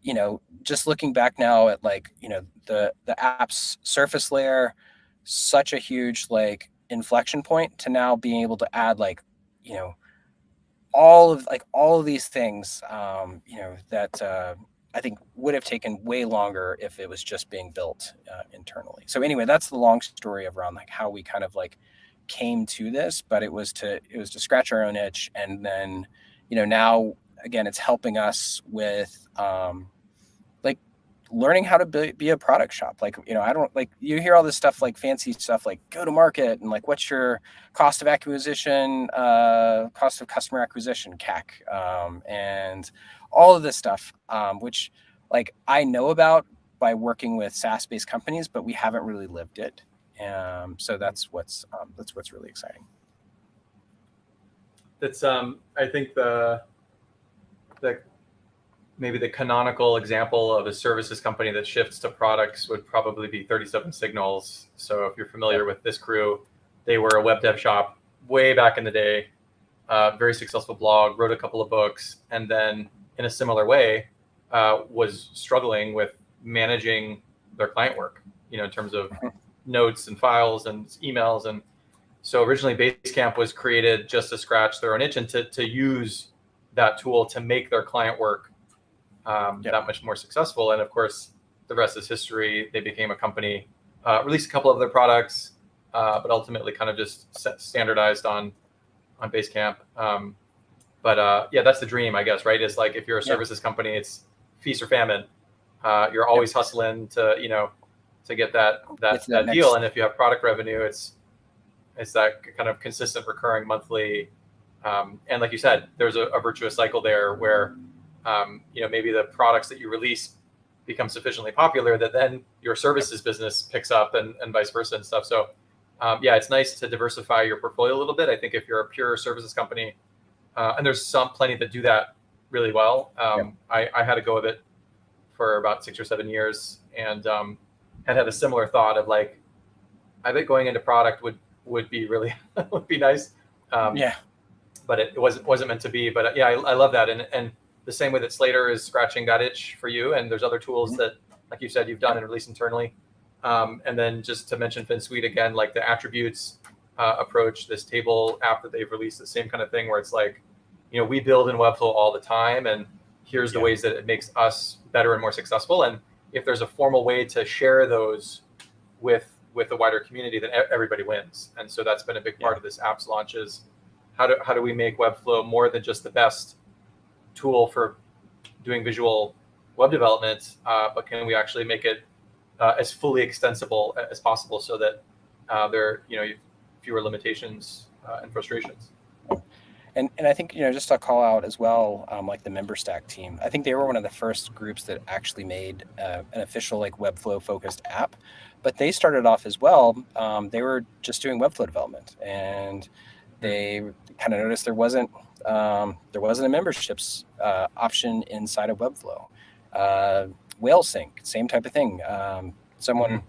just looking back now at like the app's surface layer, such a huge like inflection point to now being able to add like all of these things that I think would have taken way longer if it was just being built internally. So anyway, that's the long story around like how we kind of like came to this, but it was to scratch our own itch. And then now again, it's helping us with like learning how to be a product shop. Like, I don't, like, you hear all this stuff, like fancy stuff, like go to market and like what's your cost of acquisition, cost of customer acquisition, CAC, and all of this stuff, which like I know about by working with SaaS-based companies, but we haven't really lived it. So that's what's really exciting. That's I think the maybe the canonical example of a services company that shifts to products would probably be 37 Signals. So if you're familiar with this crew, they were a web dev shop way back in the day, very successful blog, wrote a couple of books, and then in a similar way was struggling with managing their client work, in terms of notes and files and emails. And so originally Basecamp was created just to scratch their own itch and to use that tool to make their client work that much more successful. And of course, the rest is history. They became a company, released a couple of their products, but ultimately kind of just standardized on Basecamp. But that's the dream, I guess, right? It's like if you're a services company, it's feast or famine. You're always hustling to get that deal. And if you have product revenue, it's that kind of consistent recurring monthly. And like you said, there's a virtuous cycle there where maybe the products that you release become sufficiently popular that then your services business picks up and vice versa and stuff. So it's nice to diversify your portfolio a little bit. I think if you're a pure services company, and there's plenty that do that really well. I had a go of it for about 6 or 7 years, and had a similar thought of like, I bet going into product would be really would be nice. But it wasn't meant to be. But I love that. And the same way that Slater is scratching that itch for you, and there's other tools that, like you said, you've done and released internally. And then just to mention FinSuite again, like the attributes approach, this table app that they've released, the same kind of thing where it's like, we build in Webflow all the time, and here's the ways that it makes us better and more successful. And if there's a formal way to share those with the wider community, then everybody wins. And so that's been a big part of this app's launch is how do we make Webflow more than just the best tool for doing visual web development, but can we actually make it as fully extensible as possible, so that there fewer limitations and frustrations. And I think, just to call out as well, like the member stack team, I think they were one of the first groups that actually made an official like Webflow focused app. But they started off as well. They were just doing Webflow development, and they kind of noticed there wasn't a memberships option inside of Webflow. Whale Sync, same type of thing. Someone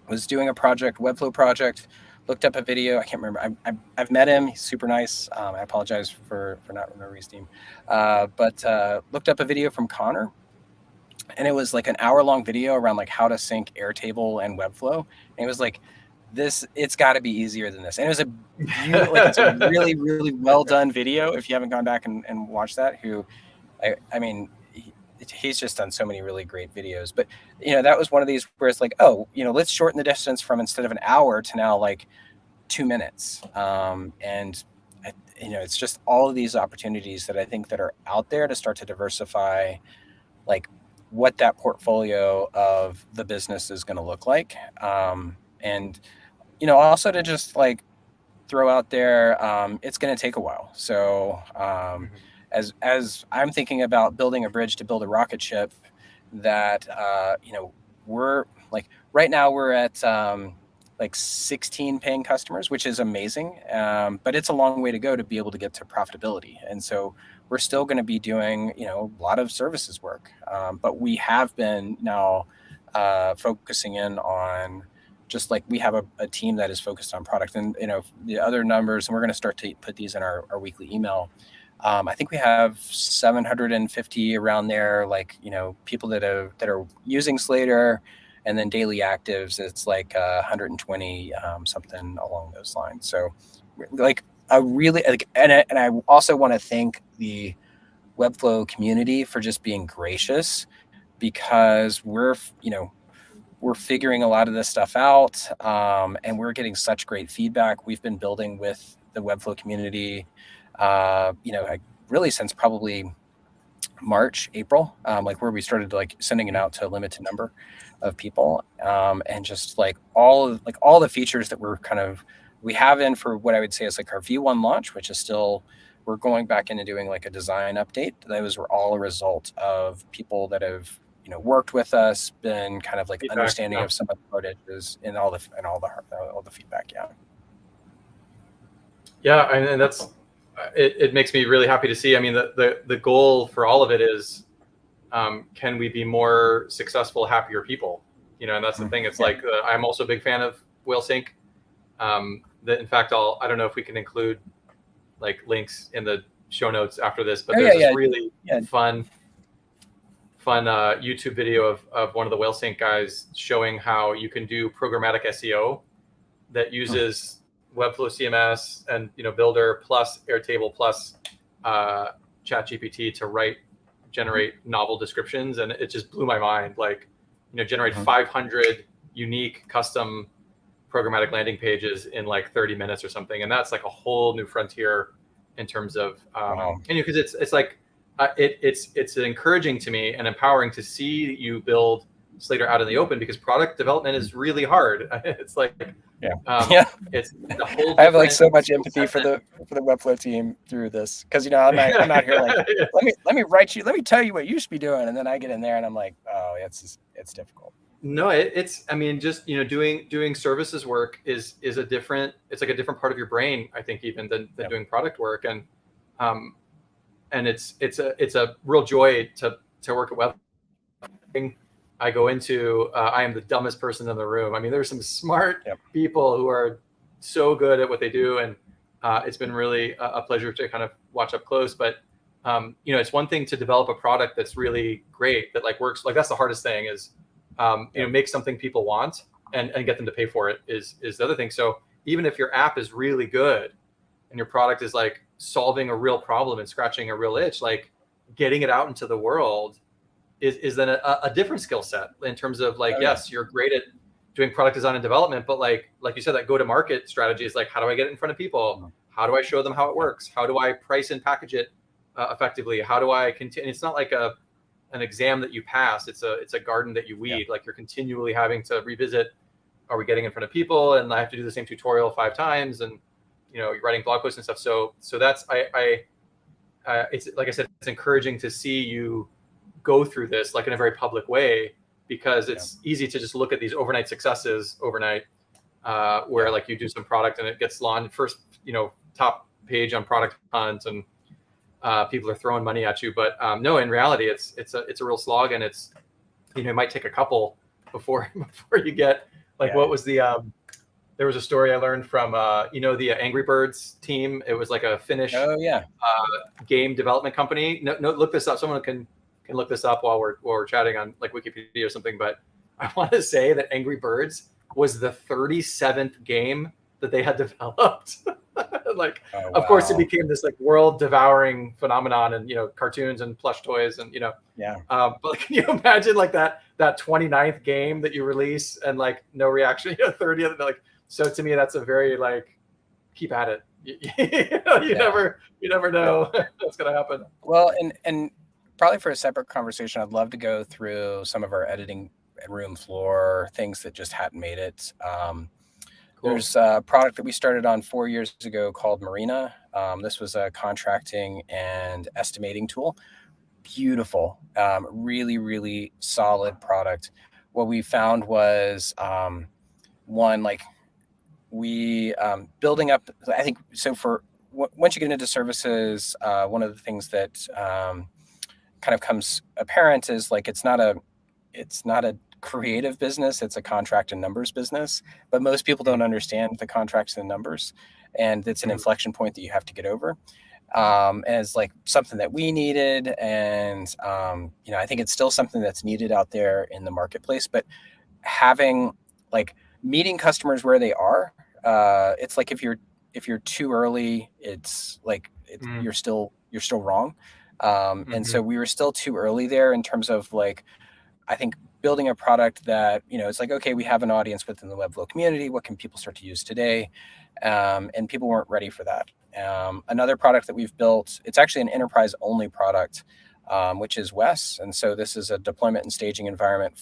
was doing a project, Webflow project, looked up a video. I can't remember. I've met him. He's super nice. I apologize for not remembering his name. But looked up a video from Connor, and it was like an hour-long video around like how to sync Airtable and Webflow. And it was like, it's got to be easier than this. And it was it's a really, really well done video. If you haven't gone back and watched that, I mean, he's just done so many really great videos. But that was one of these where it's like, oh, let's shorten the distance from instead of an hour to now like 2 minutes. And it's just all of these opportunities that I think that are out there to start to diversify like what that portfolio of the business is going to look like. And also to just like throw out there, it's going to take a while. So as I'm thinking about building a bridge to build a rocket ship, that we're like right now we're at like 16 paying customers, which is amazing, but it's a long way to go to be able to get to profitability. And so we're still going to be doing a lot of services work, but we have been now focusing in on just like we have a team that is focused on product. And the other numbers, and we're going to start to put these in our weekly email. I think we have 750 around there, like people that are using Slater, and then daily actives, it's like 120, something along those lines. So like a really like, and I also want to thank the Webflow community for just being gracious, because we're figuring a lot of this stuff out, and we're getting such great feedback. We've been building with the Webflow community, really since probably March, April, like where we started like sending it out to a limited number of people, and just like all the features that we have in for what I would say is like our V1 launch, which is still, we're going back into doing like a design update. Those were all a result of people that have worked with us, been kind of like feedback, understanding of some of the hard edges and all the feedback. Yeah, and that's it makes me really happy to see. I mean, the goal for all of it is, can we be more successful, happier people? And that's the thing. It's like I'm also a big fan of Whale Sync. That in fact, I don't know if we can include like links in the show notes after this, but there's this really fun YouTube video of one of the Whale Sync guys showing how you can do programmatic SEO that uses Webflow CMS and Builder plus Airtable plus ChatGPT to generate novel descriptions, and it just blew my mind. Like, generate 500 unique custom programmatic landing pages in like 30 minutes or something, and that's like a whole new frontier in terms of and because it's like it's encouraging to me and empowering to see you build Slater out in the open, because product development is really hard. It's like it's the whole. I have like so much empathy for the Webflow team through this, because I'm out here like let me tell you what you should be doing, and then I get in there and I'm like, oh, it's difficult. No, it's I mean, just doing services work is a different, it's like a different part of your brain, I think, even than doing product work, and it's a real joy to work at Webflow. I go into, I am the dumbest person in the room. I mean, there's some smart people who are so good at what they do, and it's been really a pleasure to kind of watch up close. But it's one thing to develop a product that's really great, that like works. Like that's the hardest thing is, make something people want and get them to pay for it is the other thing. So even if your app is really good and your product is like solving a real problem and scratching a real itch, like getting it out into the world is then a different skill set in terms of like, yes, you're great at doing product design and development, but like you said, that go-to-market strategy is like, how do I get it in front of people? How do I show them how it works? How do I price and package it effectively? How do I continue? It's not like an exam that you pass. It's a garden that you weed. Like you're continually having to revisit, are we getting in front of people, and I have to do the same tutorial 5 times, and you're writing blog posts and stuff. So that's it's like I said, it's encouraging to see you go through this like in a very public way, because it's easy to just look at these overnight successes overnight, where like you do some product and it gets launched first, top page on Product Hunt, and people are throwing money at you. But no, in reality, it's a real slog, and it's it might take a couple before you get like what was the there was a story I learned from the Angry Birds team. It was like a Finnish game development company. No, look this up. Someone can look this up while we're chatting on like Wikipedia or something. But I want to say that Angry Birds was the 37th game that they had developed. Like, of course, it became this like world devouring phenomenon, and cartoons and plush toys, and but can you imagine like that 29th game that you release and like no reaction, 30th, like. So to me, that's a very like, keep at it. You never know what's gonna happen. Well, and probably for a separate conversation, I'd love to go through some of our editing room floor things that just hadn't made it. Cool. There's a product that we started on 4 years ago called Marina. This was a contracting and estimating tool. Beautiful, really, really solid product. What we found was one, like, we building up, I think, so for once you get into services, one of the things that kind of comes apparent is like it's not a creative business, it's a contract and numbers business, but most people don't understand the contracts and numbers, and it's an inflection point that you have to get over. And it's like something that we needed, and I think it's still something that's needed out there in the marketplace, but having like meeting customers where they are, it's like if you're too early, it's like you're still wrong. And so we were still too early there in terms of like, I think building a product that, it's like, okay, we have an audience within the Webflow community. What can people start to use today? And people weren't ready for that. Another product that we've built, it's actually an enterprise only product, which is WES. And so this is a deployment and staging environment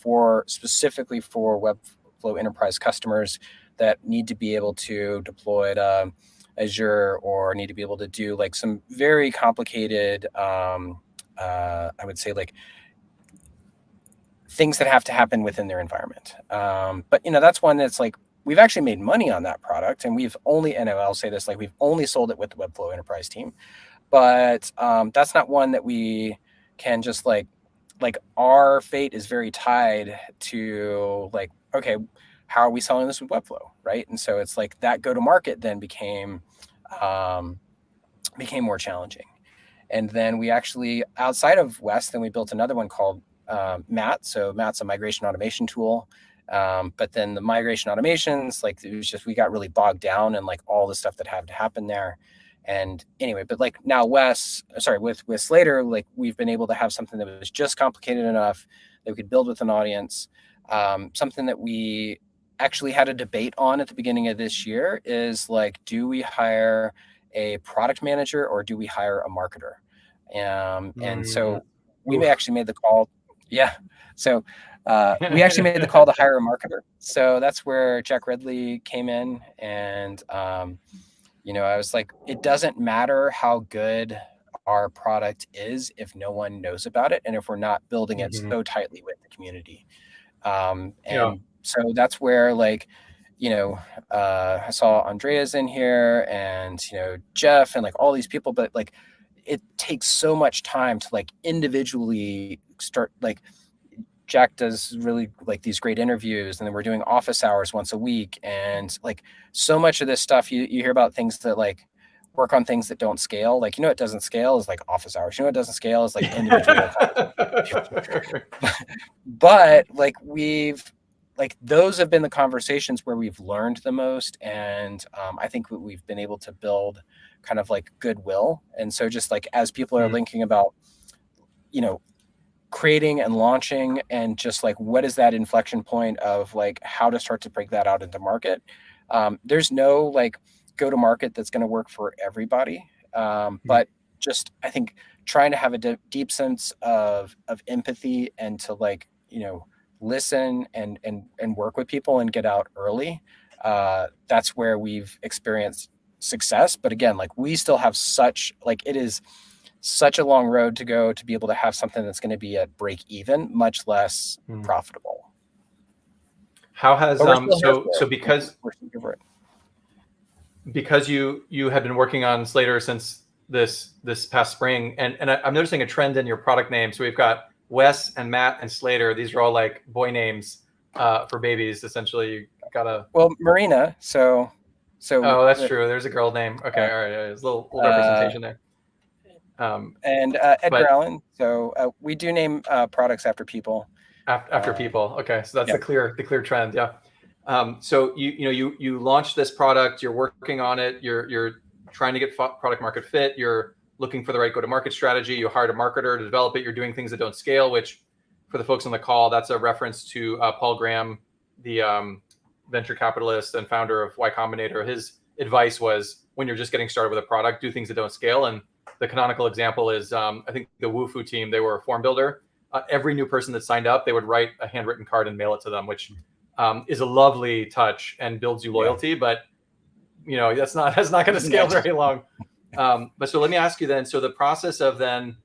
specifically for Webflow enterprise customers that need to be able to deploy it, Azure, or need to be able to do like some very complicated, I would say like things that have to happen within their environment. But that's one that's like, we've actually made money on that product, and I'll say this, like we've only sold it with the Webflow enterprise team, but that's not one that we can just like our fate is very tied to like, okay, how are we selling this with Webflow, right? And so it's like that go-to-market then became more challenging. And then we actually, outside of West, then we built another one called Matt. So Matt's a migration automation tool. But then the migration automations, like it was just, we got really bogged down in like all the stuff that had to happen there. And anyway, but like now with Slater, like we've been able to have something that was just complicated enough that we could build with an audience. Something that we actually had a debate on at the beginning of this year is like, do we hire a product manager or do we hire a marketer? And so we actually made the call. Yeah. So we actually made the call to hire a marketer. So that's where Jack Redley came in. And, I was like, it doesn't matter how good our product is if no one knows about it, and if we're not building it so tightly with the community. So that's where like, I saw Andrea's in here, and, Jeff, and like all these people, but like, it takes so much time to like individually start, like Jack does really like these great interviews, and then we're doing office hours once a week. And like so much of this stuff, you hear about things that like work on things that don't scale. Like, it doesn't scale is like office hours. It doesn't scale is like individual. But like those have been the conversations where we've learned the most. And I think we've been able to build kind of like goodwill. And so just like as people are thinking about, creating and launching, and just like what is that inflection point of like how to start to break that out into market. There's no like go to market that's going to work for everybody. But just, I think, trying to have a deep sense of empathy and to like, listen and work with people and get out early. That's where we've experienced success. But again, like we still have it is such a long road to go to be able to have something that's going to be at break even, much less profitable. How has But we're still here for so it. because We're still here for it. because you had been working on Slater since this past spring, and I'm noticing a trend in your product name. So we've got Wes and Matt and Slater. These are all like boy names for babies. Essentially, you gotta. Well, Marina. So. Oh, that's true. There's a girl name. Okay, all right. There's a little representation there. And Edgar Allan. So we do name products after people. After people. Okay, so that's the clear trend. Yeah. So you launched this product. You're working on it. You're trying to get product market fit. You're looking for the right go-to-market strategy. You hired a marketer to develop it. You're doing things that don't scale, which for the folks on the call, that's a reference to Paul Graham, the venture capitalist and founder of Y Combinator. His advice was when you're just getting started with a product, do things that don't scale. And the canonical example is I think the Wufoo team, they were a form builder. Every new person that signed up, they would write a handwritten card and mail it to them, which is a lovely touch and builds you loyalty, but that's not going to scale very long. But so let me ask you then, so the process of then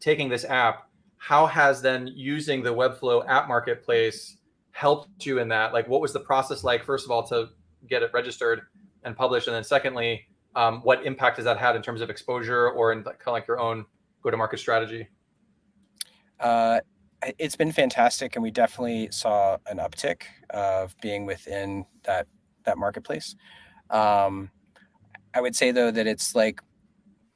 taking this app, how has then using the Webflow app marketplace helped you in that? Like, what was the process like, first of all, to get it registered and published? And then secondly, what impact has that had in terms of exposure or in kind of like your own go-to-market strategy? It's been fantastic, and we definitely saw an uptick of being within that marketplace. I would say though that it's like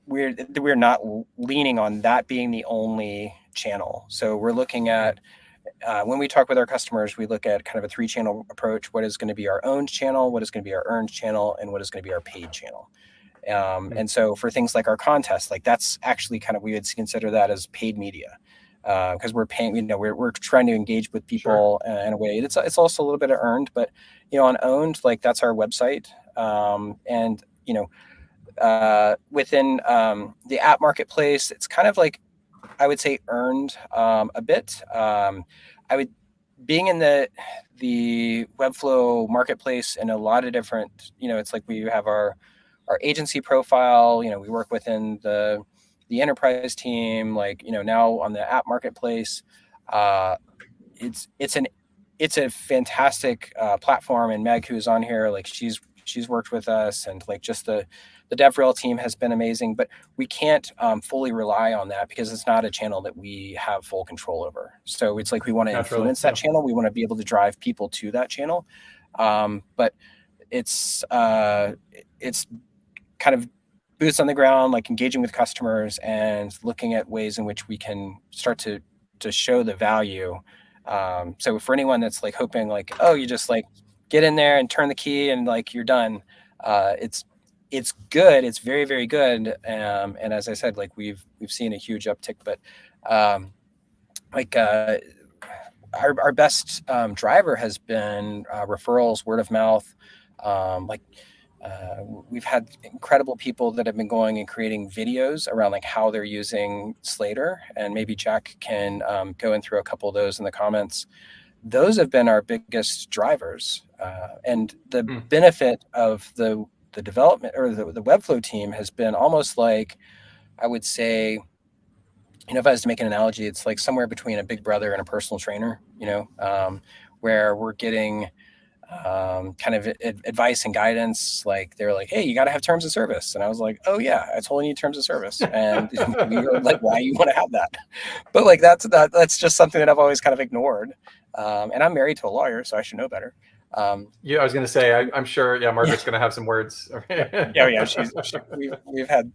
we're not leaning on that being the only channel. So we're looking at when we talk with our customers, we look at kind of a 3-channel approach. What is going to be our own channel? What is going to be our earned channel? And what is going to be our paid channel? And so for things like our contest, like that's actually kind of, we would consider that as paid media. Because we're paying, we're trying to engage with people in a way. It's also a little bit of earned, but on owned, like that's our website, and within the app marketplace, it's kind of like I would say earned a bit. Being in the Webflow marketplace in a lot of different, it's like we have our agency profile. We work within the enterprise team, like now on the app marketplace. It's a fantastic platform, and Meg, who's on here, like she's worked with us, and like just the DevRel team has been amazing. But we can't fully rely on that because it's not a channel that we have full control over. So it's like we want to influence that channel. We want to be able to drive people to that channel, but it's kind of boots on the ground, like engaging with customers and looking at ways in which we can start to show the value. So for anyone that's like hoping like, oh, you just like get in there and turn the key and like you're done, it's good. It's very, very good. And as I said, like we've seen a huge uptick, but our best driver has been referrals, word of mouth. We've had incredible people that have been going and creating videos around like how they're using Slater, and maybe Jack can go in through a couple of those in the comments. Those have been our biggest drivers, and the benefit of the development or the Webflow team has been almost like, I would say, if I was to make an analogy, it's like somewhere between a big brother and a personal trainer, where we're getting kind of advice and guidance. Like they're like, hey, you got to have terms of service. And I was like, oh yeah, I totally need terms of service. And we were like, why you want to have that? But like, that's just something that I've always kind of ignored. And I'm married to a lawyer, so I should know better. Yeah, I was going to say, I'm sure. Yeah, Margaret's going to have some words. Yeah. We've had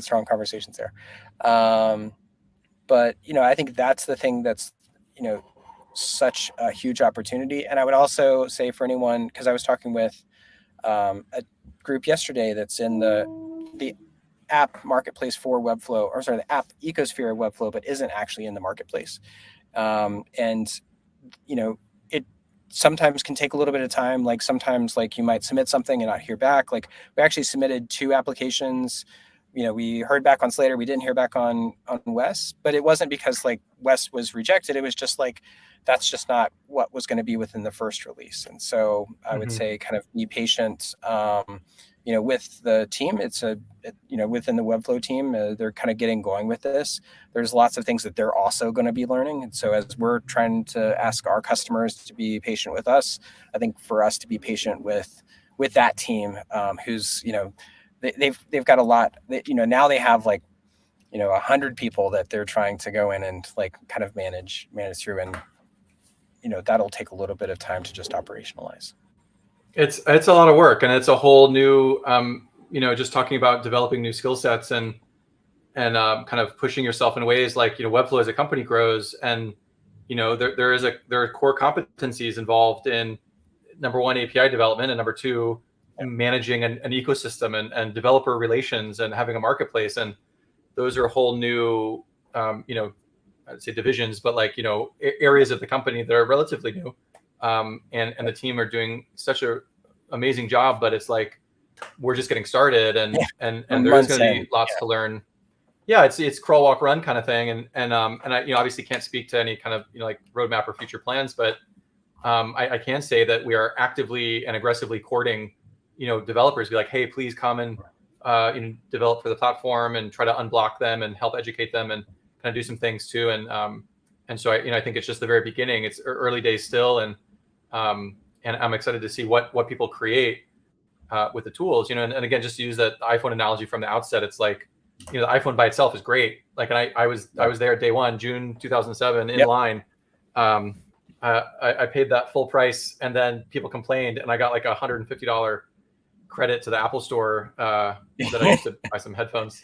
strong conversations there. But I think that's the thing that's such a huge opportunity. And I would also say for anyone, because I was talking with a group yesterday that's in the app marketplace for Webflow, or sorry, the app ecosphere of Webflow, but isn't actually in the marketplace. And it sometimes can take a little bit of time. Like sometimes like you might submit something and not hear back. Like we actually submitted 2 applications we heard back on Slater. We didn't hear back on Wes, but it wasn't because like Wes was rejected. It was just like that's just not what was going to be within the first release. And so I would say kind of be patient. With the team, within the Webflow team, they're kind of getting going with this. There's lots of things that they're also going to be learning. And so as we're trying to ask our customers to be patient with us, I think for us to be patient with that team, who's, they've got a lot that, now they have like, 100 people that they're trying to go in and like kind of manage through. And, that'll take a little bit of time to just operationalize. It's a lot of work, and it's a whole new, just talking about developing new skill sets and kind of pushing yourself in ways like, Webflow as a company grows, and, there are core competencies involved in, number one, API development, and number two, managing an ecosystem and developer relations and having a marketplace. And those are whole new, I'd say divisions, but like, areas of the company that are relatively new. And the team are doing such an amazing job, but it's like, we're just getting started, and there's going to be lots to learn. Yeah. It's crawl, walk, run kind of thing. And I, obviously can't speak to any kind of, like roadmap or future plans, but I can say that we are actively and aggressively courting, developers, be like, hey, please come and develop for the platform, and try to unblock them and help educate them and kind of do some things too. And so I think it's just the very beginning. It's early days still, and I'm excited to see what people create with the tools. And again, just to use that iPhone analogy from the outset, it's like, the iPhone by itself is great. Like, and I was there day one, June 2007, in line. I paid that full price, and then people complained, and I got like $150 credit to the Apple Store that I used to buy some headphones.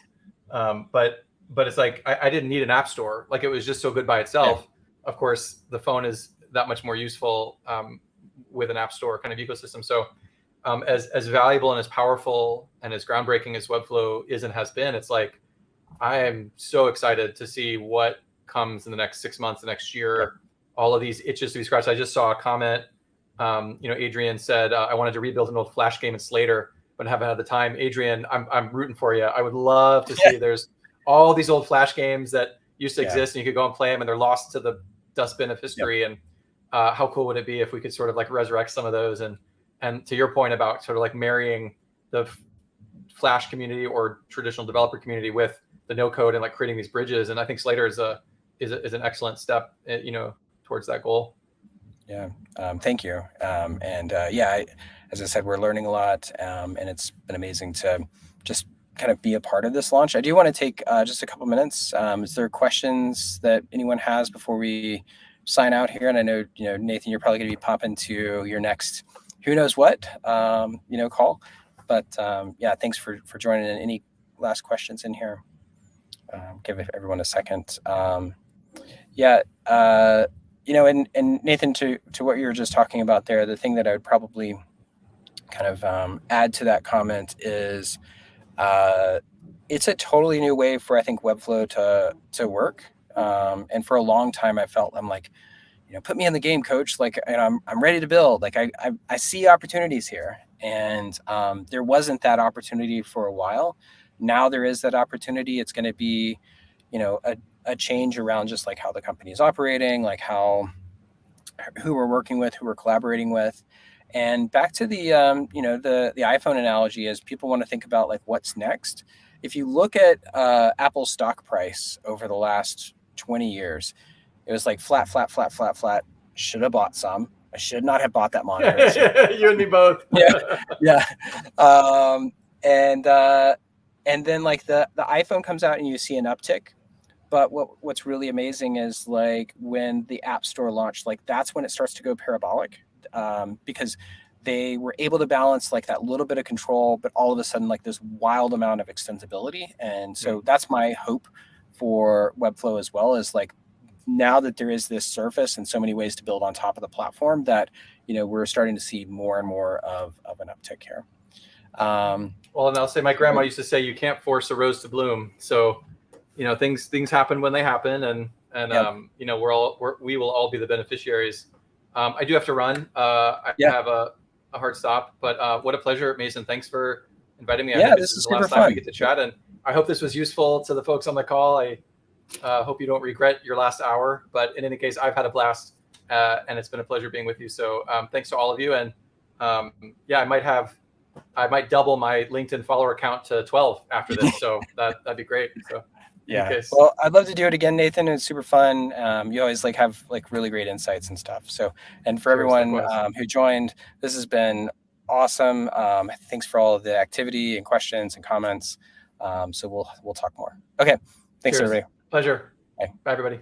But it's like I didn't need an app store. Like, it was just so good by itself. Of course, the phone is that much more useful with an app store kind of ecosystem. So as valuable and as powerful and as groundbreaking as Webflow is and has been, it's like, I am so excited to see what comes in the next 6 months, the next year, all of these itches to be scratched. I just saw a comment, Adrian said, I wanted to rebuild an old Flash game in Slater, but haven't had the time. Adrian, I'm rooting for you. I would love to see there's all these old Flash games that used to exist, and you could go and play them, and they're lost to the dustbin of history. And how cool would it be if we could sort of like resurrect some of those? And to your point about sort of like marrying the Flash community or traditional developer community with the no code and like creating these bridges. And I think Slater is an excellent step, towards that goal. Yeah. Thank you. As I said, we're learning a lot, and it's been amazing to just kind of be a part of this launch. I do want to take just a couple minutes. Is there questions that anyone has before we sign out here? And I know, Nathan, you're probably going to be popping to your next, who knows what, call. But thanks for joining in. Any last questions in here? Give everyone a second. And Nathan, to what you were just talking about there, the thing that I would probably kind of add to that comment is it's a totally new way for, I think, Webflow to work. And for a long time, I felt, I'm like, put me in the game, coach. Like, and I'm ready to build. Like, I see opportunities here. And there wasn't that opportunity for a while. Now there is that opportunity. It's going to be, a change around just like how the company is operating, like who we're working with, who we're collaborating with. And back to the iPhone analogy, is people want to think about like what's next. If you look at Apple's stock price over the last 20 years, it was like flat. Should have bought some. I should not have bought that monitor. You and me both. Yeah. And then like the iPhone comes out and you see an uptick. But what's really amazing is like when the App Store launched, like that's when it starts to go parabolic, because they were able to balance like that little bit of control, but all of a sudden like this wild amount of extensibility. And so that's my hope for Webflow as well, is like now that there is this surface and so many ways to build on top of the platform, that we're starting to see more and more of an uptick here. Well, and I'll say my grandma used to say, you can't force a rose to bloom. So, things happen when they happen, and we will all be the beneficiaries. I do have to run. I have a hard stop, but what a pleasure, Mason. Thanks for inviting me. I think this is the last super time fun. we get to chat, and I hope this was useful to the folks on the call. I hope you don't regret your last hour. But in any case, I've had a blast, and it's been a pleasure being with you. So thanks to all of you. And yeah, I might double my LinkedIn follower count to 12 after this. So that'd be great. So yeah, well, I'd love to do it again, Nathan. It's super fun. You always have really great insights and stuff. So, and for everyone who joined, this has been awesome. Thanks for all of the activity and questions and comments. So we'll talk more. Okay, thanks everybody. Pleasure. Bye everybody.